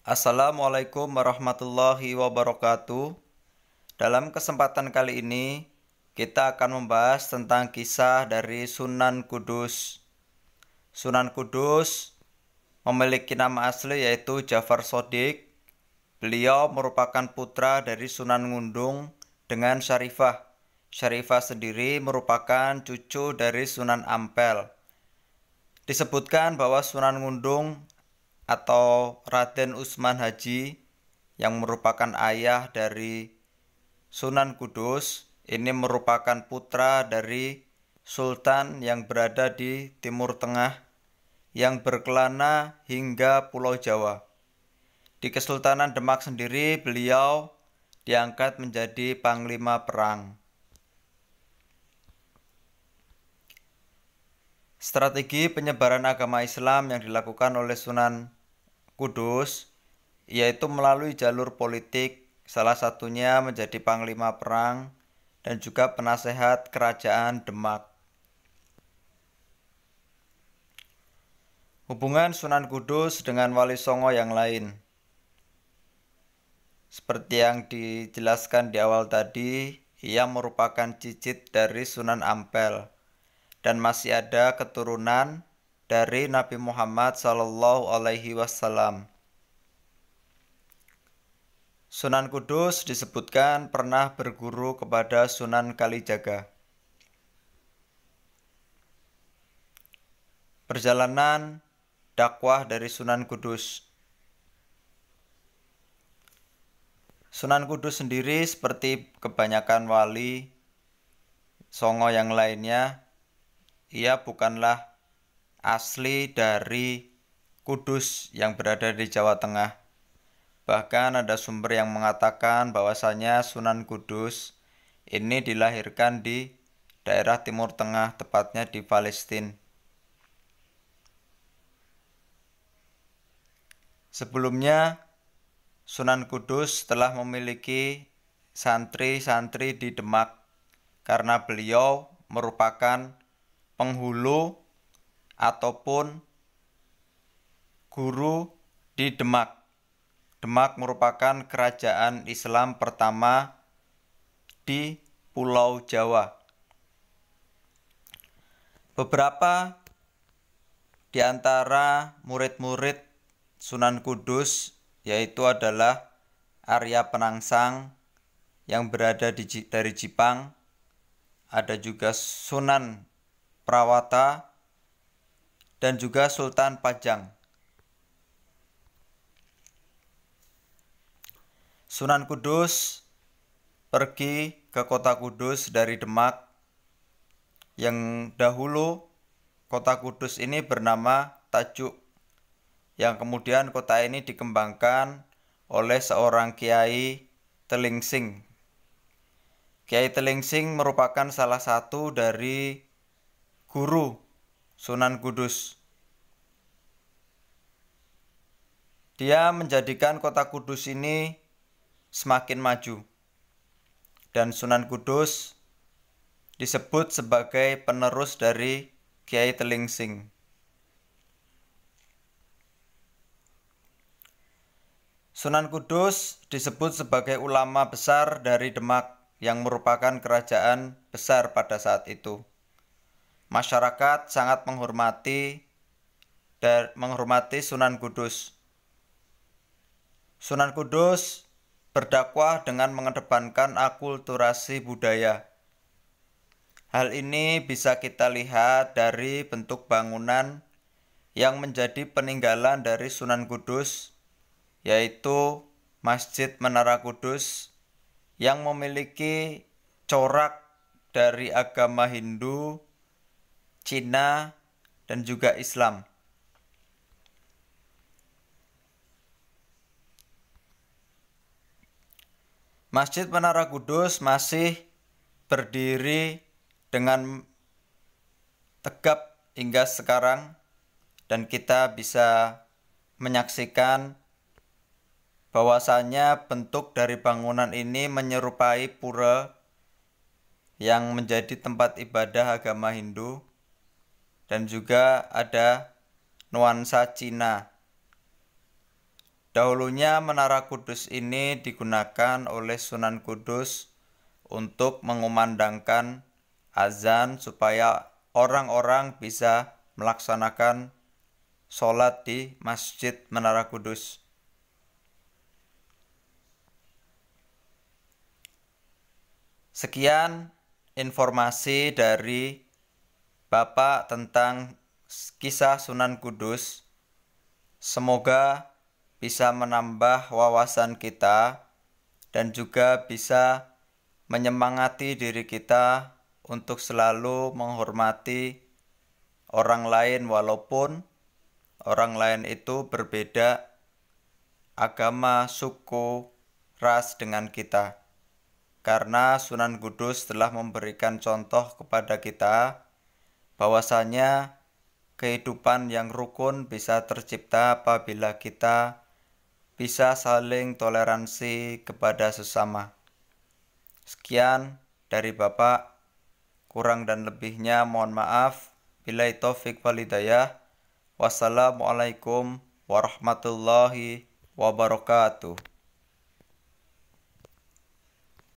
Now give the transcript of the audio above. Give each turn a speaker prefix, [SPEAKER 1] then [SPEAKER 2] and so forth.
[SPEAKER 1] Assalamualaikum warahmatullahi wabarakatuh. Dalam kesempatan kali ini, kita akan membahas tentang kisah dari Sunan Kudus. Sunan Kudus memiliki nama asli yaitu Jafar Shodiq. Beliau merupakan putra dari Sunan Ngundung dengan Syarifah. Syarifah sendiri merupakan cucu dari Sunan Ampel. Disebutkan bahwa Sunan Ngundung atau Raden Usman Haji yang merupakan ayah dari Sunan Kudus ini merupakan putra dari sultan yang berada di Timur Tengah yang berkelana hingga Pulau Jawa. Di Kesultanan Demak sendiri beliau diangkat menjadi panglima perang. Strategi penyebaran agama Islam yang dilakukan oleh Sunan Kudus yaitu melalui jalur politik, salah satunya menjadi panglima perang dan juga penasehat kerajaan Demak. Hubungan Sunan Kudus dengan Wali Songo yang lain, seperti yang dijelaskan di awal tadi, ia merupakan cicit dari Sunan Ampel dan masih ada keturunan dari Nabi Muhammad SAW. Sunan Kudus disebutkan pernah berguru kepada Sunan Kalijaga. Perjalanan dakwah dari Sunan Kudus. Sunan Kudus sendiri seperti kebanyakan wali Songo yang lainnya, ia bukanlah asli dari Kudus yang berada di Jawa Tengah. Bahkan ada sumber yang mengatakan bahwasanya Sunan Kudus ini dilahirkan di daerah Timur Tengah, tepatnya di Palestina. Sebelumnya, Sunan Kudus telah memiliki santri-santri di Demak karena beliau merupakan penghulu ataupun guru di Demak. Demak merupakan kerajaan Islam pertama di Pulau Jawa. Beberapa di antara murid-murid Sunan Kudus yaitu adalah Arya Penangsang yang berada dari Jipang, ada juga Sunan Prawata dan juga Sultan Pajang. Sunan Kudus pergi ke kota Kudus dari Demak, yang dahulu kota Kudus ini bernama Tajuk, yang kemudian kota ini dikembangkan oleh seorang Kiai Telingsing. Kiai Telingsing merupakan salah satu dari guru Sunan Kudus. Dia menjadikan kota Kudus ini semakin maju, dan Sunan Kudus disebut sebagai penerus dari Kiai Telingsing. Sunan Kudus disebut sebagai ulama besar dari Demak yang merupakan kerajaan besar pada saat itu. Masyarakat sangat menghormati Sunan Kudus. Sunan Kudus berdakwah dengan mengedepankan akulturasi budaya. Hal ini bisa kita lihat dari bentuk bangunan yang menjadi peninggalan dari Sunan Kudus, yaitu Masjid Menara Kudus yang memiliki corak dari agama Hindu, Cina, dan juga Islam. Masjid Menara Kudus masih berdiri dengan tegap hingga sekarang, dan kita bisa menyaksikan bahwasanya bentuk dari bangunan ini menyerupai pura yang menjadi tempat ibadah agama Hindu, dan juga ada nuansa Cina. Dahulunya Menara Kudus ini digunakan oleh Sunan Kudus untuk mengumandangkan azan supaya orang-orang bisa melaksanakan sholat di Masjid Menara Kudus. Sekian informasi dari Bapak tentang kisah Sunan Kudus. Semoga bisa menambah wawasan kita dan juga bisa menyemangati diri kita untuk selalu menghormati orang lain walaupun orang lain itu berbeda agama, suku, ras dengan kita. Karena Sunan Kudus telah memberikan contoh kepada kita bahwasanya kehidupan yang rukun bisa tercipta apabila kita bisa saling toleransi kepada sesama. Sekian dari Bapak, kurang dan lebihnya mohon maaf. Billahi taufik wal hidayah. Wassalamualaikum warahmatullahi wabarakatuh.